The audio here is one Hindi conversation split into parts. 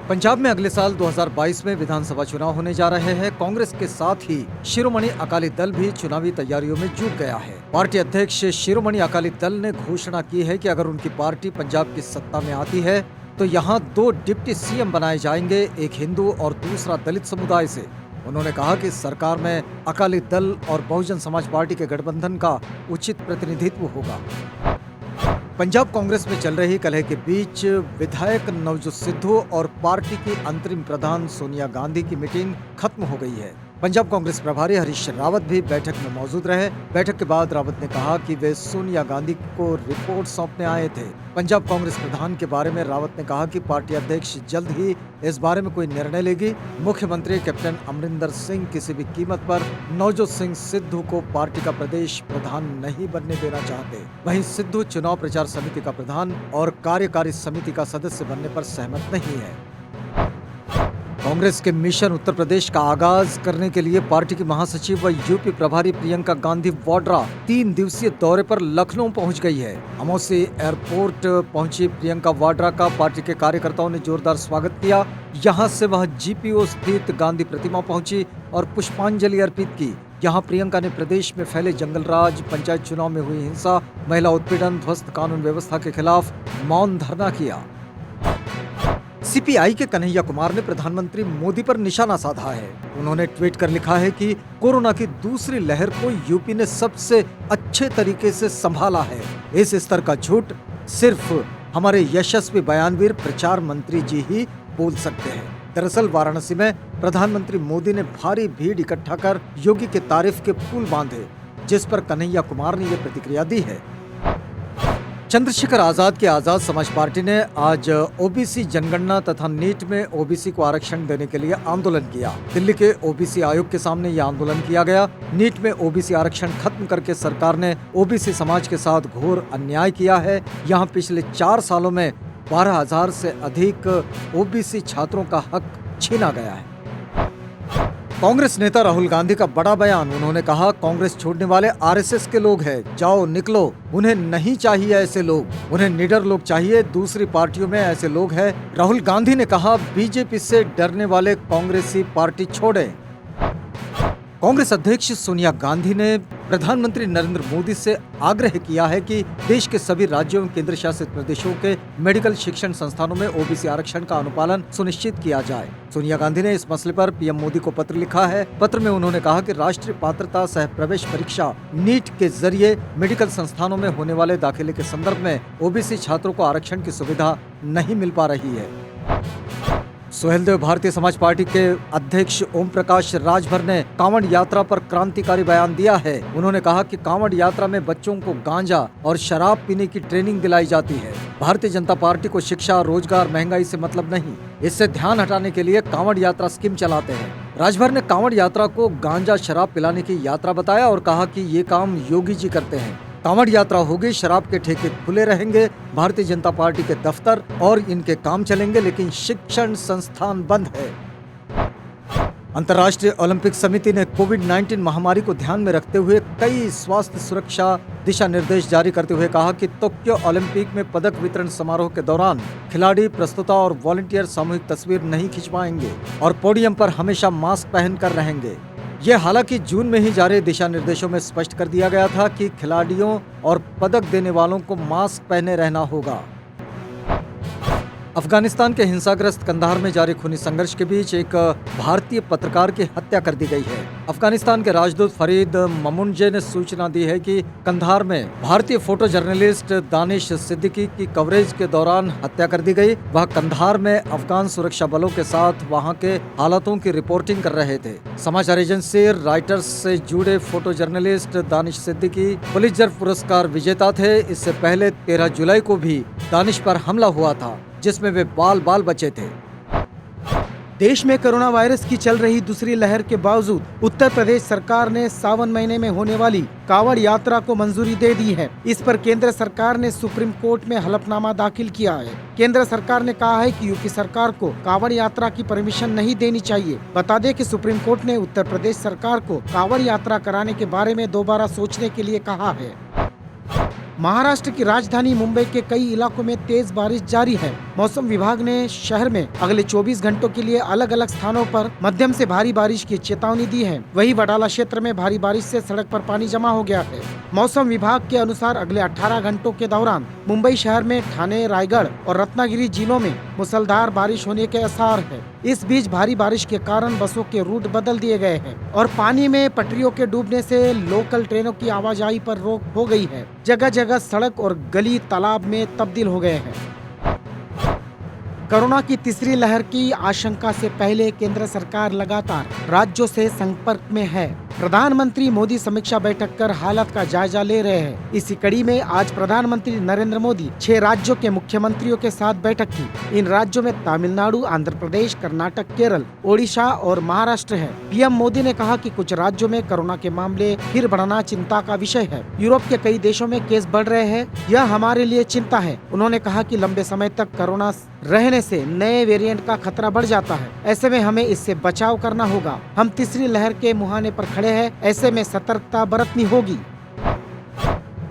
पंजाब में अगले साल 2022 में विधानसभा चुनाव होने जा रहे हैं। कांग्रेस के साथ ही शिरोमणि अकाली दल भी चुनावी तैयारियों में जुट गया है। पार्टी अध्यक्ष शिरोमणि अकाली दल ने घोषणा की है कि अगर उनकी पार्टी पंजाब की सत्ता में आती है तो यहाँ 2 डिप्टी सीएम बनाए जाएंगे, एक हिंदू और दूसरा दलित समुदाय से। उन्होंने कहा कि सरकार में अकाली दल और बहुजन समाज पार्टी के गठबंधन का उचित प्रतिनिधित्व होगा। पंजाब कांग्रेस में चल रही कलह के बीच विधायक नवजोत सिद्धू और पार्टी की अंतरिम प्रधान सोनिया गांधी की मीटिंग खत्म हो गई है। पंजाब कांग्रेस प्रभारी हरीश रावत भी बैठक में मौजूद रहे। बैठक के बाद रावत ने कहा कि वे सोनिया गांधी को रिपोर्ट सौंपने आए थे। पंजाब कांग्रेस प्रधान के बारे में रावत ने कहा कि पार्टी अध्यक्ष जल्द ही इस बारे में कोई निर्णय लेगी। मुख्यमंत्री कैप्टन अमरिंदर सिंह किसी भी कीमत पर नवजोत सिंह सिद्धू को पार्टी का प्रदेश प्रधान नहीं बनने देना चाहते। वहीं सिद्धू चुनाव प्रचार समिति का प्रधान और कार्यकारी समिति का सदस्य बनने पर सहमत नहीं है। कांग्रेस के मिशन उत्तर प्रदेश का आगाज करने के लिए पार्टी की महासचिव व यूपी प्रभारी प्रियंका गांधी वाड्रा 3 दिवसीय दौरे पर लखनऊ पहुंच गई है। अमौसी एयरपोर्ट पहुंची प्रियंका वाड्रा का पार्टी के कार्यकर्ताओं ने जोरदार स्वागत किया। यहां से वह जीपीओ स्थित गांधी प्रतिमा पहुंची और पुष्पांजलि अर्पित की। यहाँ प्रियंका ने प्रदेश में फैले जंगलराज, पंचायत चुनाव में हुई हिंसा, महिला उत्पीड़न, ध्वस्त कानून व्यवस्था के खिलाफ मौन धरना किया। सीपीआई के कन्हैया कुमार ने प्रधानमंत्री मोदी पर निशाना साधा है। उन्होंने ट्वीट कर लिखा है कि कोरोना की दूसरी लहर को यूपी ने सबसे अच्छे तरीके से संभाला है। इस स्तर का झूठ सिर्फ हमारे यशस्वी बयानवीर प्रचार मंत्री जी ही बोल सकते हैं। दरअसल वाराणसी में प्रधानमंत्री मोदी ने भारी भीड़ इकट्ठा कर योगी के तारीफ के पुल बांधे, जिस पर कन्हैया कुमार ने यह प्रतिक्रिया दी है। चंद्रशेखर आजाद की आजाद समाज पार्टी ने आज ओबीसी जनगणना तथा नीट में ओबीसी को आरक्षण देने के लिए आंदोलन किया। दिल्ली के ओबीसी आयोग के सामने यह आंदोलन किया गया। नीट में ओबीसी आरक्षण खत्म करके सरकार ने ओबीसी समाज के साथ घोर अन्याय किया है। यहाँ पिछले 4 सालों में 12,000 से अधिक ओबीसी छात्रों का हक छीना गया है। कांग्रेस नेता राहुल गांधी का बड़ा बयान। उन्होंने कहा, कांग्रेस छोड़ने वाले आरएसएस के लोग हैं, जाओ निकलो। उन्हें नहीं चाहिए ऐसे लोग, उन्हें निडर लोग चाहिए। दूसरी पार्टियों में ऐसे लोग हैं। राहुल गांधी ने कहा, बीजेपी से डरने वाले कांग्रेसी पार्टी छोड़े। कांग्रेस अध्यक्ष सोनिया गांधी ने प्रधानमंत्री नरेंद्र मोदी से आग्रह किया है कि देश के सभी राज्यों एवं केंद्र शासित प्रदेशों के मेडिकल शिक्षण संस्थानों में ओबीसी आरक्षण का अनुपालन सुनिश्चित किया जाए। सोनिया गांधी ने इस मसले पर पीएम मोदी को पत्र लिखा है। पत्र में उन्होंने कहा कि राष्ट्रीय पात्रता सह प्रवेश परीक्षा नीट के जरिए मेडिकल संस्थानों में होने वाले दाखिले के संदर्भ में ओबीसी छात्रों को आरक्षण की सुविधा नहीं मिल पा रही है। सुहेलदेव भारतीय समाज पार्टी के अध्यक्ष ओम प्रकाश राजभर ने कांवड़ यात्रा पर क्रांतिकारी बयान दिया है। उन्होंने कहा कि कांवड़ यात्रा में बच्चों को गांजा और शराब पीने की ट्रेनिंग दिलाई जाती है। भारतीय जनता पार्टी को शिक्षा, रोजगार, महंगाई से मतलब नहीं। इससे ध्यान हटाने के लिए कांवड़ यात्रा स्कीम चलाते हैं। राजभर ने कांवड़ यात्रा को गांजा शराब पिलाने की यात्रा बताया और कहा कि ये काम योगी जी करते हैं। कांवड़ यात्रा होगी, शराब के ठेके खुले रहेंगे, भारतीय जनता पार्टी के दफ्तर और इनके काम चलेंगे, लेकिन शिक्षण संस्थान बंद है। अंतर्राष्ट्रीय ओलंपिक समिति ने कोविड-19 महामारी को ध्यान में रखते हुए कई स्वास्थ्य सुरक्षा दिशा निर्देश जारी करते हुए कहा कि टोक्यो ओलंपिक में पदक वितरण समारोह के दौरान खिलाड़ी, प्रस्तोता और वॉलंटियर सामूहिक तस्वीर नहीं खिंचवाएंगे और पोडियम पर हमेशा मास्क पहनकर रहेंगे। ये हालांकि जून में ही जारी दिशा निर्देशों में स्पष्ट कर दिया गया था कि खिलाड़ियों और पदक देने वालों को मास्क पहने रहना होगा। अफगानिस्तान के हिंसाग्रस्त कंधार में जारी खूनी संघर्ष के बीच एक भारतीय पत्रकार की हत्या कर दी गई है। अफगानिस्तान के राजदूत फरीद ममुनजे ने सूचना दी है कि कंधार में भारतीय फोटो जर्नलिस्ट दानिश सिद्दीकी की कवरेज के दौरान हत्या कर दी गई। वह कंधार में अफगान सुरक्षा बलों के साथ वहां के हालातों की रिपोर्टिंग कर रहे थे। समाचार एजेंसी राइटर्स से जुड़े photo journalist Danish Siddiqui Pulitzer पुरस्कार विजेता थे। इससे पहले 13 जुलाई को भी दानिश पर हमला हुआ था, जिसमें वे बाल बचे थे। देश में कोरोना वायरस की चल रही दूसरी लहर के बावजूद उत्तर प्रदेश सरकार ने सावन महीने में होने वाली कांवड़ यात्रा को मंजूरी दे दी है। इस पर केंद्र सरकार ने सुप्रीम कोर्ट में हलफनामा दाखिल किया है। केंद्र सरकार ने कहा है कि यूपी सरकार को कांवड़ यात्रा की परमिशन नहीं देनी चाहिए। बता दें कि सुप्रीम कोर्ट ने उत्तर प्रदेश सरकार को कांवड़ यात्रा कराने के बारे में दोबारा सोचने के लिए कहा है। महाराष्ट्र की राजधानी मुंबई के कई इलाकों में तेज बारिश जारी है। मौसम विभाग ने शहर में अगले 24 घंटों के लिए अलग अलग स्थानों पर मध्यम से भारी बारिश की चेतावनी दी है। वहीं वडाला क्षेत्र में भारी बारिश से सड़क पर पानी जमा हो गया है। मौसम विभाग के अनुसार अगले 18 घंटों के दौरान मुंबई शहर में ठाणे, रायगढ़ और रत्नागिरी जिलों में मूसलाधार बारिश होने के आसार है। इस बीच भारी बारिश के कारण बसों के रूट बदल दिए गए हैं और पानी में पटरियों के डूबने से लोकल ट्रेनों की आवाजाही पर रोक हो गई है। जगह जगह सड़क और गली तालाब में तब्दील हो गए हैं। कोरोना की तीसरी लहर की आशंका से पहले केंद्र सरकार लगातार राज्यों से संपर्क में है। प्रधानमंत्री मोदी समीक्षा बैठक कर हालत का जायजा ले रहे हैं। इसी कड़ी में आज प्रधानमंत्री नरेंद्र मोदी 6 राज्यों के मुख्यमंत्रियों के साथ बैठक की। इन राज्यों में तमिलनाडु, आंध्र प्रदेश, कर्नाटक, केरल, ओडिशा और महाराष्ट्र है। पीएम मोदी ने कहा कि कुछ राज्यों में कोरोना के मामले फिर बढ़ना चिंता का विषय है। यूरोप के कई देशों में केस बढ़ रहे हैं, यह हमारे लिए चिंता है। उन्होंने कहा कि लंबे समय तक कोरोना रहने से नए वेरिएंट का खतरा बढ़ जाता है। ऐसे में हमें इससे बचाव करना होगा। हम तीसरी लहर के मुहाने पर खड़े हैं, ऐसे में सतर्कता बरतनी होगी।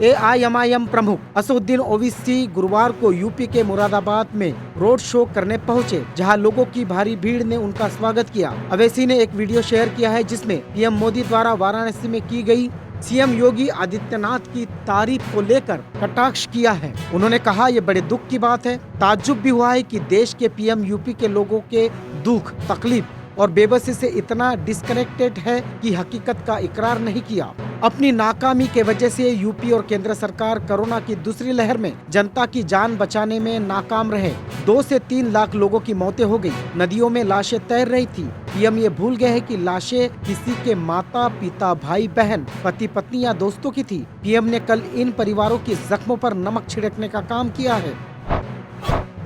AIMIM प्रमुख असदुद्दीन ओवैसी गुरुवार को यूपी के मुरादाबाद में रोड शो करने पहुंचे, जहां लोगों की भारी भीड़ ने उनका स्वागत किया। ओवैसी ने एक वीडियो शेयर किया है जिसमें पीएम मोदी द्वारा वाराणसी में की गई सीएम योगी आदित्यनाथ की तारीफ को लेकर कटाक्ष किया है। उन्होंने कहा, ये बड़े दुख की बात है। ताज्जुब भी हुआ है कि देश के पीएम यूपी के लोगों के दुख, तकलीफ और बेबसी से इतना डिस्कनेक्टेड है कि हकीकत का इकरार नहीं किया। अपनी नाकामी के वजह से यूपी और केंद्र सरकार कोरोना की दूसरी लहर में जनता की जान बचाने में नाकाम रहे। 2 से 3 लाख लोगों की मौतें हो गई। नदियों में लाशें तैर रही थी। पीएम ये भूल गए हैं कि लाशें किसी के माता पिता, भाई बहन, पति पत्नी या दोस्तों की थी। पीएम ने कल इन परिवारों की जख्मों पर नमक छिड़कने का काम किया है।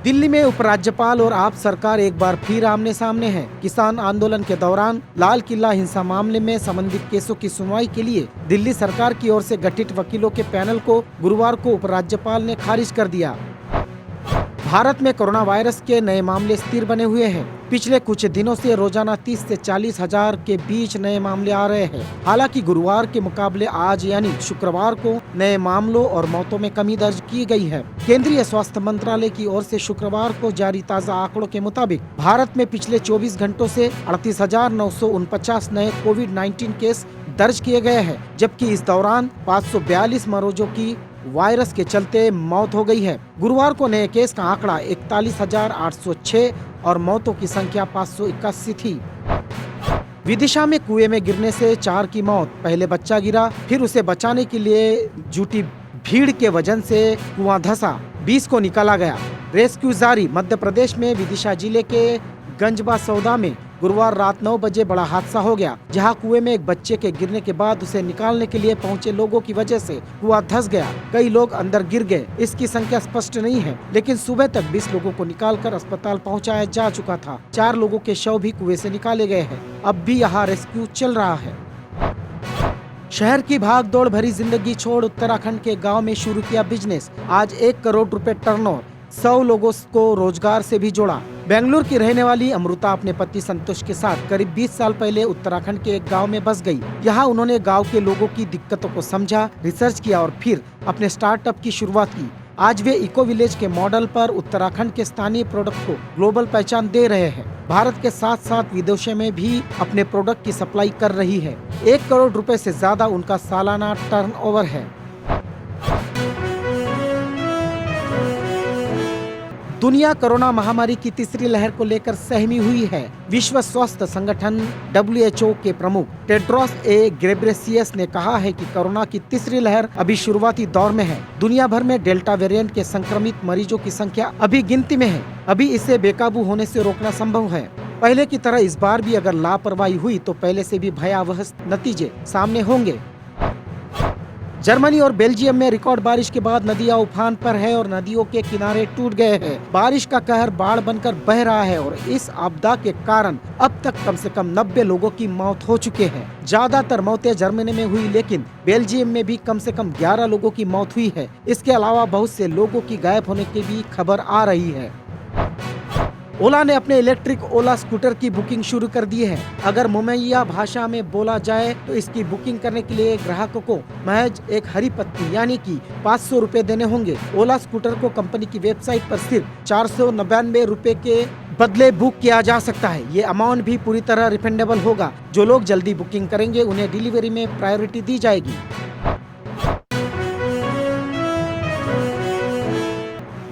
दिल्ली में उपराज्यपाल और आप सरकार एक बार फिर आमने सामने है। किसान आंदोलन के दौरान लाल किला हिंसा मामले में संबंधित केसों की सुनवाई के लिए दिल्ली सरकार की ओर से गठित वकीलों के पैनल को गुरुवार को उपराज्यपाल ने खारिज कर दिया। भारत में कोरोना वायरस के नए मामले स्थिर बने हुए हैं। पिछले कुछ दिनों से रोजाना 30 से 40 हजार के बीच नए मामले आ रहे हैं। हालांकि गुरुवार के मुकाबले आज यानी शुक्रवार को नए मामलों और मौतों में कमी दर्ज की गई है। केंद्रीय स्वास्थ्य मंत्रालय की ओर से शुक्रवार को जारी ताज़ा आंकड़ों के मुताबिक भारत में पिछले 24 घंटों से 38,949 नए कोविड-19 केस दर्ज किए गए हैं, जबकि इस दौरान 542 मरीजों की वायरस के चलते मौत हो गई है। गुरुवार को नए केस का आंकड़ा 41,806 और मौतों की संख्या 581 थी। विदिशा में कुएं में गिरने से 4 की मौत। पहले बच्चा गिरा, फिर उसे बचाने के लिए जुटी भीड़ के वजन से कुआं धंसा, 20 को निकाला गया। रेस्क्यू जारी। मध्य प्रदेश में विदिशा जिले के गंजबा सौदा में गुरुवार रात 9 बजे बड़ा हादसा हो गया, जहां कुएं में एक बच्चे के गिरने के बाद उसे निकालने के लिए पहुंचे लोगों की वजह से कुआं धंस गया। कई लोग अंदर गिर गए। इसकी संख्या स्पष्ट नहीं है, लेकिन सुबह तक 20 लोगों को निकालकर अस्पताल पहुंचाया जा चुका था। 4 लोगों के शव भी कुएं से निकाले गए हैं। अब भी यहाँ रेस्क्यू चल रहा है। शहर की भाग दौड़ भरी जिंदगी छोड़ उत्तराखंड के गाँव में शुरू किया बिजनेस। आज 1 करोड़ रुपए टर्नओवर, 100 लोगों को रोजगार से भी जोड़ा। बेंगलुरु की रहने वाली अमृता अपने पति संतोष के साथ करीब 20 साल पहले उत्तराखंड के एक गांव में बस गई। यहाँ उन्होंने गांव के लोगों की दिक्कतों को समझा, रिसर्च किया और फिर अपने स्टार्टअप की शुरुआत की। आज वे इको विलेज के मॉडल पर उत्तराखंड के स्थानीय प्रोडक्ट को ग्लोबल पहचान दे रहे हैं। भारत के साथ साथ विदेशों में भी अपने प्रोडक्ट की सप्लाई कर रही है। 1 करोड़ रुपए से ज्यादा उनका सालाना टर्नओवर है। दुनिया कोरोना महामारी की तीसरी लहर को लेकर सहमी हुई है। विश्व स्वास्थ्य संगठन WHO के प्रमुख टेड्रोस घेब्रेयेसस ने कहा है कि कोरोना की तीसरी लहर अभी शुरुआती दौर में है। दुनिया भर में डेल्टा वेरिएंट के संक्रमित मरीजों की संख्या अभी गिनती में है। अभी इसे बेकाबू होने से रोकना संभव है। पहले की तरह इस बार भी अगर लापरवाही हुई तो पहले से भी भयावह नतीजे सामने होंगे। जर्मनी और बेल्जियम में रिकॉर्ड बारिश के बाद नदियां उफान पर है और नदियों के किनारे टूट गए हैं। बारिश का कहर बाढ़ बनकर बह रहा है और इस आपदा के कारण अब तक कम से कम 90 लोगों की मौत हो चुके हैं। ज्यादातर मौतें जर्मनी में हुई, लेकिन बेल्जियम में भी कम से कम 11 लोगों की मौत हुई है। इसके अलावा बहुत से लोगों की गायब होने की भी खबर आ रही है। ओला ने अपने इलेक्ट्रिक ओला स्कूटर की बुकिंग शुरू कर दी है। अगर मुमैया भाषा में बोला जाए तो इसकी बुकिंग करने के लिए ग्राहकों को महज एक हरी पत्ती यानी कि 500 रुपए देने होंगे। ओला स्कूटर को कंपनी की वेबसाइट पर सिर्फ 499 रुपए के बदले बुक किया जा सकता है। ये अमाउंट भी पूरी तरह रिफंडेबल होगा। जो लोग जल्दी बुकिंग करेंगे उन्हें डिलीवरी में प्रायोरिटी दी जाएगी।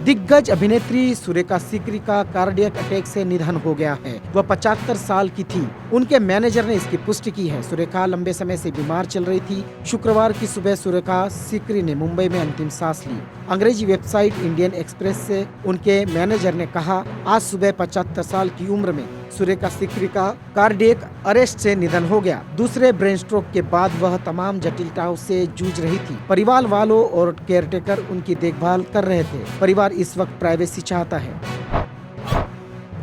दिग्गज अभिनेत्री सुरेखा सीकरी का कार्डियक अटैक से निधन हो गया है। वह 75 साल की थी। उनके मैनेजर ने इसकी पुष्टि की है। सुरेखा लंबे समय से बीमार चल रही थी। शुक्रवार की सुबह सुरेखा सीकरी ने मुंबई में अंतिम सांस ली। अंग्रेजी वेबसाइट इंडियन एक्सप्रेस से उनके मैनेजर ने कहा, आज सुबह 75 साल की उम्र में सुरेखा सीकरी का कार्डियक अरेस्ट से निधन हो गया। दूसरे ब्रेन स्ट्रोक के बाद वह तमाम जटिलताओं से जूझ रही थी। परिवार वालों और केयरटेकर उनकी देखभाल कर रहे थे। परिवार इस वक्त प्राइवेसी चाहता है।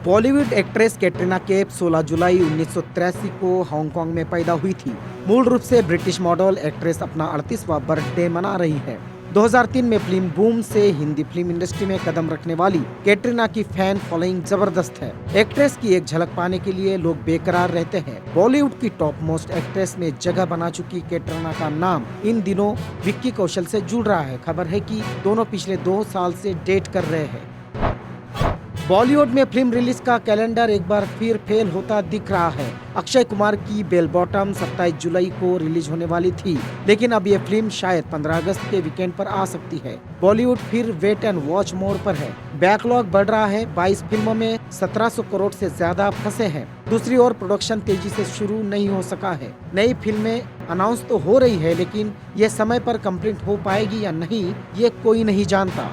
बॉलीवुड एक्ट्रेस कैटरीना कैफ 16 जुलाई 1983 को हांगकांग में पैदा हुई थी। मूल रूप से ब्रिटिश मॉडल एक्ट्रेस अपना 38वां बर्थडे मना रही है। 2003 में फिल्म बूम से हिंदी फिल्म इंडस्ट्री में कदम रखने वाली कैटरीना की फैन फॉलोइंग जबरदस्त है। एक्ट्रेस की एक झलक पाने के लिए लोग बेकरार रहते हैं। बॉलीवुड की टॉप मोस्ट एक्ट्रेस में जगह बना चुकी कैटरीना का नाम इन दिनों विक्की कौशल से जुड़ रहा है। खबर है कि दोनों पिछले 2 साल से डेट कर रहे हैं। बॉलीवुड में फिल्म रिलीज का कैलेंडर एक बार फिर फेल होता दिख रहा है। अक्षय कुमार की बेल बॉटम 27 जुलाई को रिलीज होने वाली थी, लेकिन अब ये फिल्म शायद 15 अगस्त के वीकेंड पर आ सकती है। बॉलीवुड फिर वेट एंड वॉच मोड पर है। बैकलॉग बढ़ रहा है। 22 फिल्मों में 1700 करोड़ से ज्यादा फंसे हैं। दूसरी ओर प्रोडक्शन तेजी से शुरू नहीं हो सका है। नई फिल्में अनाउंस तो हो रही है, लेकिन ये समय पर कंप्लीट हो पाएगी या नहीं ये कोई नहीं जानता।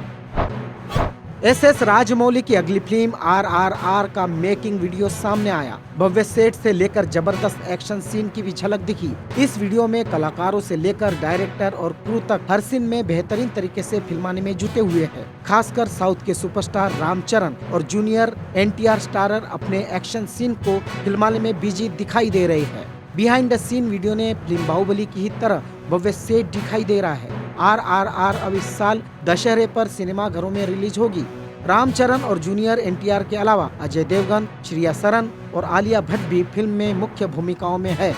एस राजमौली की अगली फिल्म RRR का मेकिंग वीडियो सामने आया। भव्य सेट से लेकर जबरदस्त एक्शन सीन की भी झलक दिखी। इस वीडियो में कलाकारों से लेकर डायरेक्टर और क्रू तक हर सीन में बेहतरीन तरीके से फिल्माने में जुटे हुए हैं। खासकर साउथ के सुपरस्टार रामचरण और जूनियर NTR स्टारर अपने एक्शन सीन को फिल्माने में बिजी दिखाई दे रहे हैं। बिहाइंड द सीन वीडियो ने फिल्म बाहुबली की ही तरह भव्य सेट दिखाई दे रहा है। RRR अब इस साल दशहरे पर सिनेमा घरों में रिलीज होगी। रामचरण और जूनियर NTR के अलावा अजय देवगन, श्रेया सरन और आलिया भट्ट भी फिल्म में मुख्य भूमिकाओं में है।